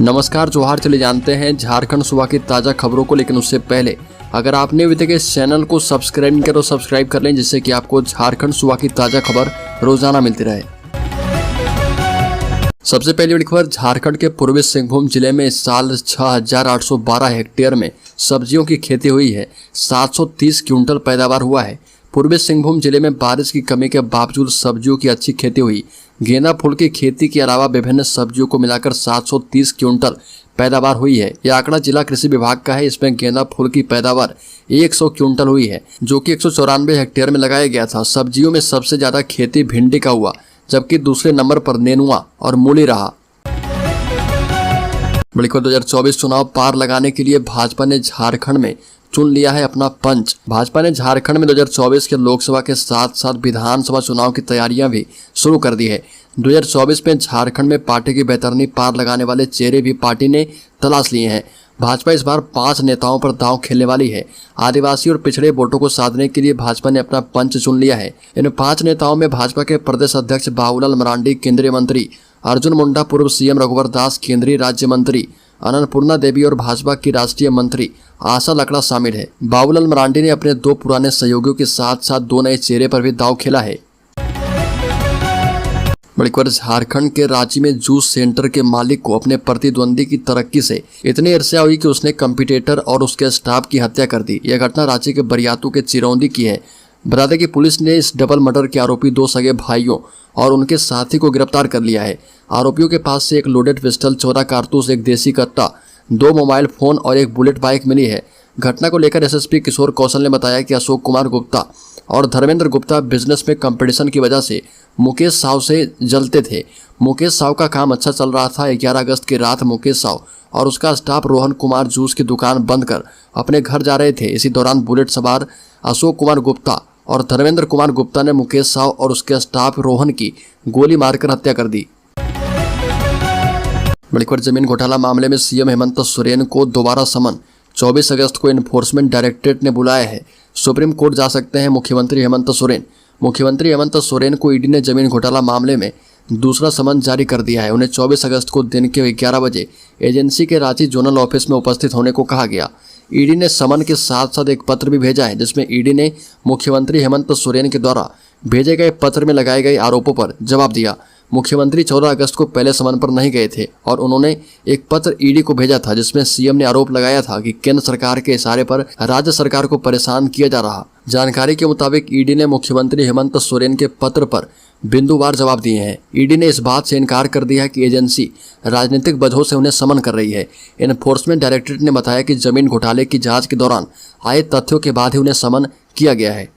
नमस्कार जोहार। चले जानते हैं झारखंड सुबह की ताज़ा खबरों को, लेकिन उससे पहले अगर आपने अभी तक इस चैनल को सब्सक्राइब नहीं किया तो सब्सक्राइब कर लें, जिससे कि आपको झारखंड सुबह की ताज़ा खबर रोजाना मिलती रहे। सबसे पहली बड़ी खबर, झारखंड के पूर्वी सिंहभूम जिले में इस साल 6,812 हेक्टेयर में सब्जियों की खेती हुई है। 730 क्विंटल पैदावार हुआ है। पूर्वी सिंहभूम जिले में बारिश की कमी के बावजूद सब्जियों की अच्छी खेती हुई। गेंदा फूल की खेती के अलावा विभिन्न सब्जियों को मिलाकर 730 क्विंटल पैदावार हुई है। यह आंकड़ा जिला कृषि विभाग का है। इसमें गेंदा फूल की पैदावार 100 क्विंटल हुई है, जो कि 194 हेक्टेयर में लगाया गया था। सब्जियों में सबसे ज्यादा खेती भिंडी का हुआ, जबकि दूसरे नंबर पर नेनुआ और मूली रहा। बड़ी खबर, 2024 चुनाव पार लगाने के लिए भाजपा ने झारखंड में चुन लिया है अपना पंच। भाजपा ने झारखंड में 2024 के लोकसभा के साथ साथ विधानसभा चुनाव की तैयारियां भी शुरू कर दी है। 2024 में झारखंड में पार्टी की बेहतरीनी पार लगाने वाले चेहरे भी पार्टी ने तलाश लिए हैं। भाजपा इस बार 5 नेताओं पर दांव खेलने वाली है। आदिवासी और पिछड़े वोटों को साधने के लिए भाजपा ने अपना पंच चुन लिया है। इन 5 नेताओं में भाजपा के प्रदेश अध्यक्ष बाबूलाल मरांडी, केंद्रीय मंत्री अर्जुन मुंडा, पूर्व सीएम रघुवर दास, केंद्रीय राज्य मंत्री अन्नपूर्णा देवी और भाजपा की राष्ट्रीय मंत्री आशा लकड़ा शामिल है। बाबूलाल मरांडी ने अपने 2 पुराने सहयोगियों के साथ साथ 2 नए चेहरे पर भी दांव खेला है। बड़ी खबर, झारखंड के रांची में जूस सेंटर के मालिक को अपने प्रतिद्वंदी की तरक्की से इतनी ईर्ष्या हुई कि उसने कंपटीटर और उसके स्टाफ की हत्या कर दी। यह घटना रांची के बरियातू के चिरौंदी की है। बता दें कि पुलिस ने इस डबल मर्डर के आरोपी 2 सगे भाइयों और उनके साथी को गिरफ्तार कर लिया है। आरोपियों के पास से एक लोडेड पिस्टल, 14 कारतूस, एक देसी कट्टा, 2 मोबाइल फोन और एक बुलेट बाइक मिली है। घटना को लेकर एसएसपी किशोर कौशल ने बताया कि अशोक कुमार गुप्ता और धर्मेंद्र गुप्ता बिजनेस में कंपटीशन की वजह से मुकेश साव से जलते थे। मुकेश साव का काम अच्छा चल रहा था। 11 अगस्त की रात मुकेश साव और उसका स्टाफ रोहन कुमार जूस की दुकान बंद कर अपने घर जा रहे थे। इसी दौरान बुलेट सवार अशोक कुमार गुप्ता और धर्मेंद्र कुमार गुप्ता ने मुकेश साव और उसके स्टाफ रोहन की गोली मारकर हत्या कर दी। बड़ी खबर, जमीन घोटाला मामले में सीएम हेमंत सोरेन को दोबारा समन 24 अगस्त को एनफोर्समेंट डायरेक्टरेट ने बुलाया है। सुप्रीम कोर्ट जा सकते हैं मुख्यमंत्री हेमंत सोरेन। मुख्यमंत्री हेमंत सोरेन को ईडी ने जमीन घोटाला मामले में दूसरा समन जारी कर दिया है। उन्हें 24 अगस्त को दिन के 11 बजे एजेंसी के रांची जोनल ऑफिस में उपस्थित होने को कहा गया। ईडी ने समन के साथ साथ एक पत्र भी भेजा है, जिसमें ईडी ने मुख्यमंत्री हेमंत सोरेन के द्वारा भेजे गए पत्र में लगाए गए आरोपों पर जवाब दिया। मुख्यमंत्री 14 अगस्त को पहले समन पर नहीं गए थे और उन्होंने एक पत्र ईडी को भेजा था, जिसमें सीएम ने आरोप लगाया था कि केंद्र सरकार के इशारे पर राज्य सरकार को परेशान किया जा रहा। जानकारी के मुताबिक ईडी ने मुख्यमंत्री हेमंत सोरेन के पत्र पर बिंदुवार जवाब दिए हैं। ईडी ने इस बात से इनकार कर दिया है कि एजेंसी राजनीतिक वजहों से उन्हें समन कर रही है। एनफोर्समेंट डायरेक्टरेट ने बताया कि जमीन घोटाले की जांच के दौरान आए तथ्यों के बाद ही उन्हें समन किया गया है।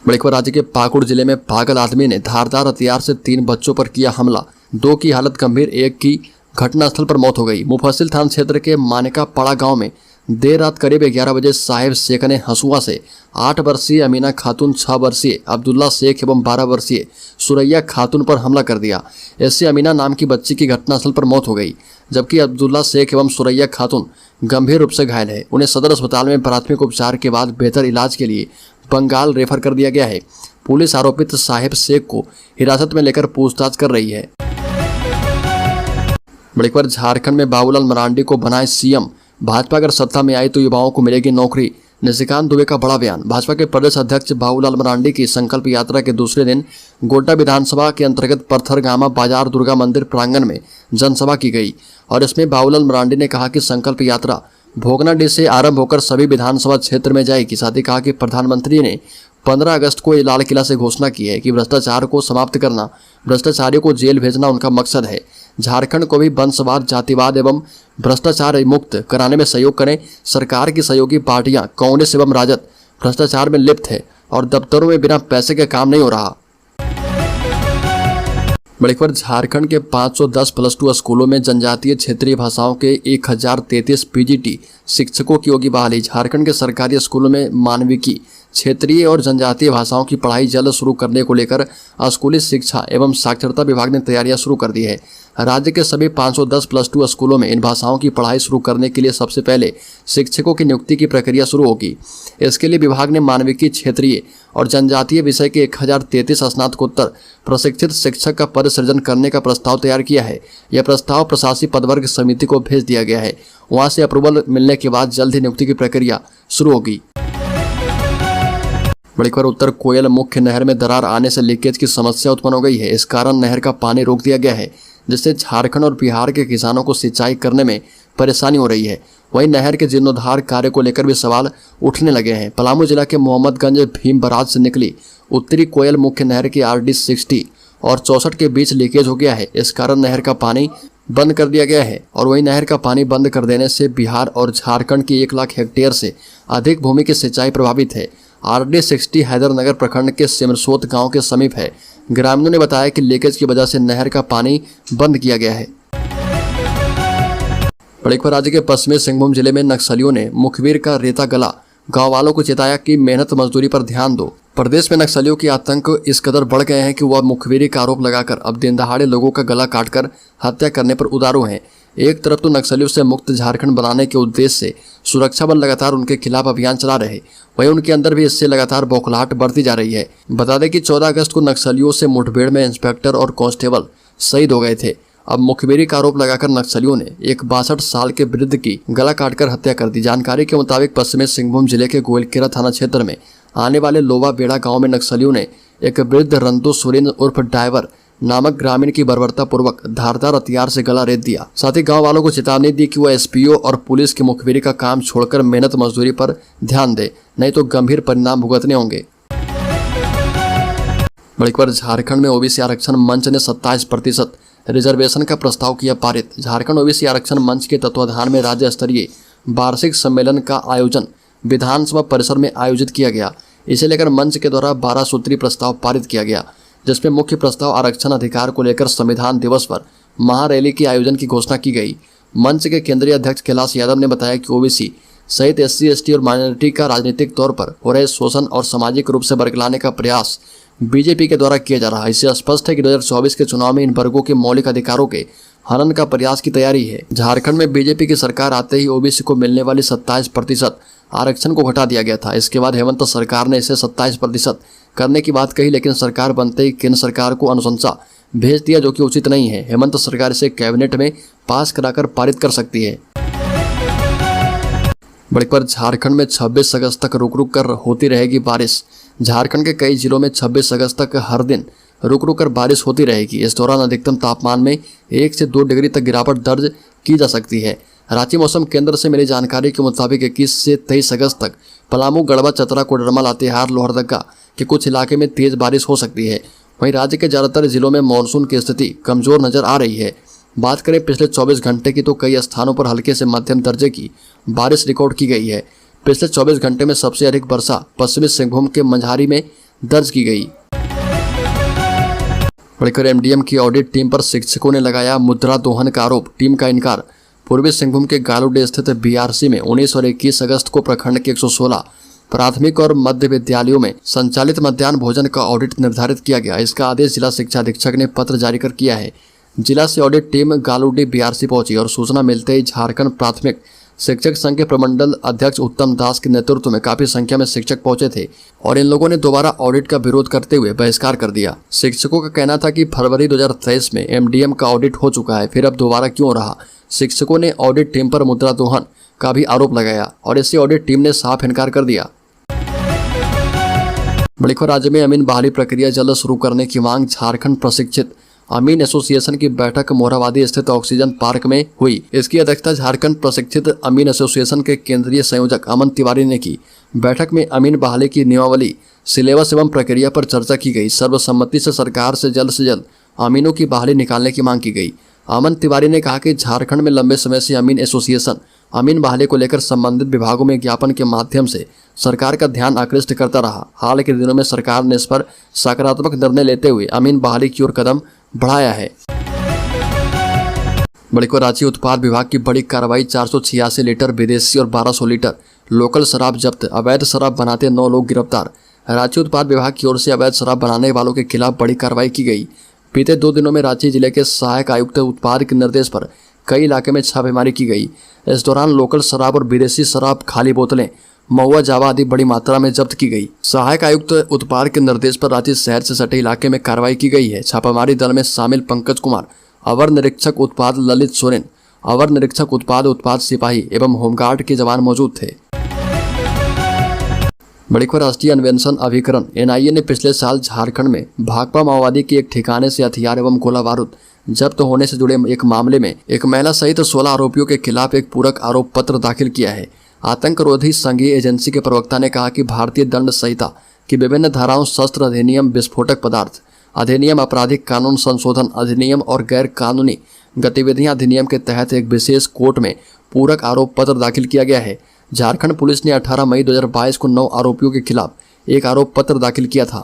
बड़ी खबर, राज्य के पाकुड़ जिले में पागल आदमी ने धारदार हथियार से 3 बच्चों पर किया हमला। 2 की हालत गंभीर, 1 की घटनास्थल पर मौत हो गई। मुफस्सिल थाना क्षेत्र के मानेका पाड़ा गांव में देर रात करीब 11 बजे साहिब शेख ने हंसुआ से 8 वर्षीय अमीना खातून, 6 वर्षीय अब्दुल्ला शेख एवं 12 वर्षीय सुरैया खातून पर हमला कर दिया। इससे अमीना नाम की बच्ची की घटनास्थल पर मौत हो गई, जबकि अब्दुल्ला शेख एवं सुरैया खातून गंभीर रूप से घायल है। उन्हें सदर अस्पताल में प्राथमिक उपचार के बाद बेहतर इलाज के लिए बंगाल रेफर कर दिया गया है। पुलिस आरोपित साहिब शेख को हिरासत में लेकर पूछताछ कर रही है। बड़ी खबर, झारखंड में बाबूलाल मरांडी को बनाए सीएम। भाजपा अगर सत्ता में आई तो युवाओं को मिलेगी नौकरी। निशिकांत दुबे का बड़ा बयान। भाजपा के प्रदेश अध्यक्ष बाबूलाल मरांडी की संकल्प यात्रा के दूसरे दिन गोड्डा विधानसभा के अंतर्गत पत्थरगामा बाजार दुर्गा मंदिर प्रांगण में जनसभा की गई और इसमें बाबूलाल मरांडी ने कहा कि संकल्प यात्रा भोगनाडीह से आरंभ होकर सभी विधानसभा क्षेत्र में जाएगी। साथ ही कहा कि प्रधानमंत्री ने 15 अगस्त को लाल किला से घोषणा की है कि भ्रष्टाचार को समाप्त करना, भ्रष्टाचारियों को जेल भेजना उनका मकसद है। झारखंड को भी वंशवाद, जातिवाद एवं भ्रष्टाचार मुक्त कराने में सहयोग करें। सरकार की सहयोगी पार्टियां कांग्रेस एवं राजद भ्रष्टाचार में लिप्त है और दफ्तरों में बिना पैसे के काम नहीं हो रहा। बड़ी खबर, झारखंड के 510 +2 स्कूलों में जनजातीय क्षेत्रीय भाषाओं के 1033 पीजीटी शिक्षकों की होगी बहाली। झारखंड के सरकारी स्कूलों में मानविकी, क्षेत्रीय और जनजातीय भाषाओं की पढ़ाई जल्द शुरू करने को लेकर स्कूली शिक्षा एवं साक्षरता विभाग ने तैयारियां शुरू कर दी है। राज्य के सभी 510 +2 स्कूलों में इन भाषाओं की पढ़ाई शुरू करने के लिए सबसे पहले शिक्षकों की नियुक्ति की प्रक्रिया शुरू होगी। इसके लिए विभाग ने मानविकी, क्षेत्रीय और जनजातीय विषय के 1033 स्नातकोत्तर प्रशिक्षित शिक्षक का पद सृजन करने का प्रस्ताव तैयार किया है। यह प्रस्ताव प्रशासकीय पदवर्ग समिति को भेज दिया गया है। वहां से अप्रूवल मिलने के बाद जल्द ही नियुक्ति की प्रक्रिया शुरू होगी। बड़ी खबर, उत्तर कोयल मुख्य नहर में दरार आने से लीकेज की समस्या उत्पन्न हो गई है। इस कारण नहर का पानी रोक दिया गया है, जिससे झारखंड और बिहार के किसानों को सिंचाई करने में परेशानी हो रही है। वहीं नहर के जीर्णोद्धार कार्य को लेकर भी सवाल उठने लगे हैं। पलामू जिला के मोहम्मदगंज भीम बराज से निकली उत्तरी कोयल मुख्य नहर की RD 60 और 64 के बीच लीकेज हो गया है। इस कारण नहर का पानी बंद कर दिया गया है और वहीं नहर का पानी बंद कर देने से बिहार और झारखंड की 1 लाख हेक्टेयर से अधिक भूमि की सिंचाई प्रभावित है। RD 60 हैदरनगर प्रखंड के सिमरसोत गांव के समीप है। ग्रामीणों ने बताया कि लीकेज की वजह से नहर का पानी बंद किया गया है। बड़ी खबर, राज्य के पश्चिमी सिंहभूम जिले में नक्सलियों ने मुखबिर का रेता गला, गांव वालों को चेताया कि मेहनत मजदूरी पर ध्यान दो। प्रदेश में नक्सलियों की आतंक इस कदर बढ़ गए हैं कि वह मुखबिरी का आरोप लगाकर अब दिन दहाड़े लोगों का गला काटकर हत्या करने पर उदारू हैं। एक तरफ तो नक्सलियों से मुक्त झारखंड बनाने के उद्देश्य से सुरक्षा बल लगातार उनके खिलाफ अभियान चला रहे, वहीं उनके अंदर भी इससे लगातार बौखलाहट बढ़ती जा रही है। बता दें कि 14 अगस्त को नक्सलियों से मुठभेड़ में इंस्पेक्टर और कांस्टेबल शहीद हो गए थे। अब मुखबिरी का आरोप लगाकर नक्सलियों ने एक 62 साल के वृद्ध की गला काटकर हत्या कर दी। जानकारी के मुताबिक पश्चिमी सिंहभूम जिले के गोयलकेरा थाना क्षेत्र में आने वाले लोवा बेड़ा गांव में नक्सलियों ने एक वृद्ध रंतु सुरेन उर्फ ड्राइवर नामक ग्रामीण की बर्बरतापूर्वक धारदार हथियार से गला रेत दिया। साथ ही गांव वालों को चेतावनी दी कि वह SPO और पुलिस की मुखबिरी का काम छोड़कर मेहनत मजदूरी पर ध्यान दे, नहीं तो गंभीर परिणाम भुगतने होंगे। बड़ी खबर, झारखंड में OBC आरक्षण मंच ने 27% रिजर्वेशन का प्रस्ताव किया पारित। झारखंड OBC आरक्षण मंच के तत्वाधान में राज्य स्तरीय वार्षिक सम्मेलन का आयोजन विधानसभा परिसर में आयोजित किया गया। इसे लेकर मंच के द्वारा 12 सूत्रीय प्रस्ताव पारित किया गया, जिसमें मुख्य प्रस्ताव आरक्षण अधिकार को लेकर संविधान दिवस पर महारैली के आयोजन की घोषणा की गई। मंच के केंद्रीय अध्यक्ष कैलाश यादव ने बताया कि OBC सहित SC ST और माइनॉरिटी का राजनीतिक तौर पर हो रहे शोषण और सामाजिक रूप से बरगलाने का प्रयास BJP के द्वारा किया जा रहा है। इससे स्पष्ट है कि 2024 के चुनाव में इन वर्गों के मौलिक अधिकारों के हनन का प्रयास की तैयारी है। झारखंड में BJP की सरकार आते ही OBC को मिलने वाली 27% आरक्षण को घटा दिया गया था। इसके बाद हेमंत सरकार ने इसे 27% करने की बात कही, लेकिन सरकार बनते ही केंद्र सरकार को अनुशंसा भेज दिया, जो कि उचित नहीं है। हेमंत सरकार इसे कैबिनेट में पास कराकर पारित कर सकती है। बड़ी खबर, झारखंड में 26 अगस्त तक रुक रुक कर होती रहेगी बारिश। झारखंड के कई जिलों में 26 अगस्त तक हर दिन रुक रुक कर बारिश होती रहेगी। इस दौरान अधिकतम तापमान में 1 से 2 डिग्री तक गिरावट दर्ज की जा सकती है। रांची मौसम केंद्र से मिली जानकारी के मुताबिक 21 से 23 अगस्त तक पलामू, गढ़वा, चतरा, कोडरमा, लातेहार, लोहरदगा के कुछ इलाके में तेज बारिश हो सकती है। वहीं राज्य के ज्यादातर जिलों में मानसून की स्थिति कमजोर नजर आ रही है। बात करें पिछले 24 घंटे की, तो कई स्थानों पर हल्के से मध्यम दर्जे की बारिश रिकॉर्ड की गई है। पिछले 24 घंटे में सबसे अधिक वर्षा पश्चिमी सिंहभूम के मंझारी में दर्ज की गई। बढ़कर MDM की ऑडिट टीम पर शिक्षकों ने लगाया मुद्रा दोहन का आरोप, टीम का इनकार। पूर्वी सिंहभूम के गालूडे स्थित BRC में 19 और 21 अगस्त को प्रखंड के 116 प्राथमिक और मध्य विद्यालयों में संचालित मध्याह्न भोजन का ऑडिट निर्धारित किया गया। इसका आदेश जिला शिक्षा अधीक्षक ने पत्र जारी कर किया है। जिला से ऑडिट टीम गालूडी BRC पहुंची और सूचना मिलते ही झारखंड प्राथमिक शिक्षक संघ के प्रमंडल अध्यक्ष उत्तम दास के नेतृत्व में काफी संख्या में शिक्षक पहुंचे थे और इन लोगों ने दोबारा ऑडिट का विरोध करते हुए बहिष्कार कर दिया। शिक्षकों का कहना था कि फरवरी 2023 में MDM का ऑडिट हो चुका है, फिर अब दोबारा क्यों रहा। शिक्षकों ने ऑडिट टीम पर मुद्रा दोहन का भी आरोप लगाया और इससे ऑडिट टीम ने साफ इनकार कर दिया। बड़ी खबर, राज्य में अमीन बहाली प्रक्रिया जल्द शुरू करने की मांग। झारखंड प्रशिक्षित अमीन एसोसिएशन की बैठक मोरहाबादी स्थित ऑक्सीजन पार्क में हुई। इसकी अध्यक्षता झारखंड प्रशिक्षित अमीन एसोसिएशन के केंद्रीय संयोजक अमन तिवारी ने की। बैठक में अमीन बहाली की नियमावली, सिलेबस एवं प्रक्रिया पर चर्चा की गई। सर्वसम्मति से सरकार से जल्द अमीनों की बहाली निकालने की मांग की गई। अमन तिवारी ने कहा कि झारखंड में लंबे समय से अमीन एसोसिएशन अमीन बहाली को लेकर संबंधित विभागों में ज्ञापन के माध्यम से सरकार का ध्यान आकृष्ट करता रहा। हाल के दिनों में सरकार ने इस पर सकारात्मक निर्णय लेते हुए अमीन बहाली की ओर कदम बढ़ाया है। बड़ी खबर, रांची उत्पाद विभाग की बड़ी कार्रवाई, 486 लीटर विदेशी और 1200 लीटर लोकल शराब जब्त, अवैध शराब बनाते 9 लोग गिरफ्तार। रांची उत्पाद विभाग की ओर से अवैध शराब बनाने वालों के खिलाफ बड़ी कार्रवाई की गई। बीते 2 दिनों में रांची जिले के सहायक आयुक्त उत्पाद के निर्देश पर कई इलाके में छापेमारी की गई। इस दौरान लोकल शराब और विदेशी शराब, खाली बोतलें, महुआ, जावा आदि बड़ी मात्रा में जब्त की गई। सहायक आयुक्त उत्पाद के निर्देश पर रांची शहर से सटे इलाके में कार्रवाई की गई है। छापामारी दल में शामिल पंकज कुमार, अवर निरीक्षक उत्पाद ललित सोरेन, अवर निरीक्षक उत्पाद सिपाही एवं होमगार्ड के जवान मौजूद थे। बड़ी खबर राष्ट्रीय अन्वेषण अभिकरण एनआईए ने पिछले साल झारखंड में भाकपा माओवादी के एक ठिकाने से हथियार एवं गोला बारूद जब्त होने से जुड़े एक मामले में एक महिला सहित 16 आरोपियों के खिलाफ एक पूरक आरोप पत्र दाखिल किया है। आतंकरोधी संघीय एजेंसी के प्रवक्ता ने कहा कि भारतीय दंड संहिता की विभिन्न धाराओं, शस्त्र अधिनियम, विस्फोटक पदार्थ अधिनियम, आपराधिक कानून संशोधन अधिनियम और गैर कानूनी गतिविधियां अधिनियम के तहत एक विशेष कोर्ट में पूरक आरोप पत्र दाखिल किया गया है। झारखंड पुलिस ने 18 मई 2022 को 9 आरोपियों के खिलाफ एक आरोप पत्र दाखिल किया था।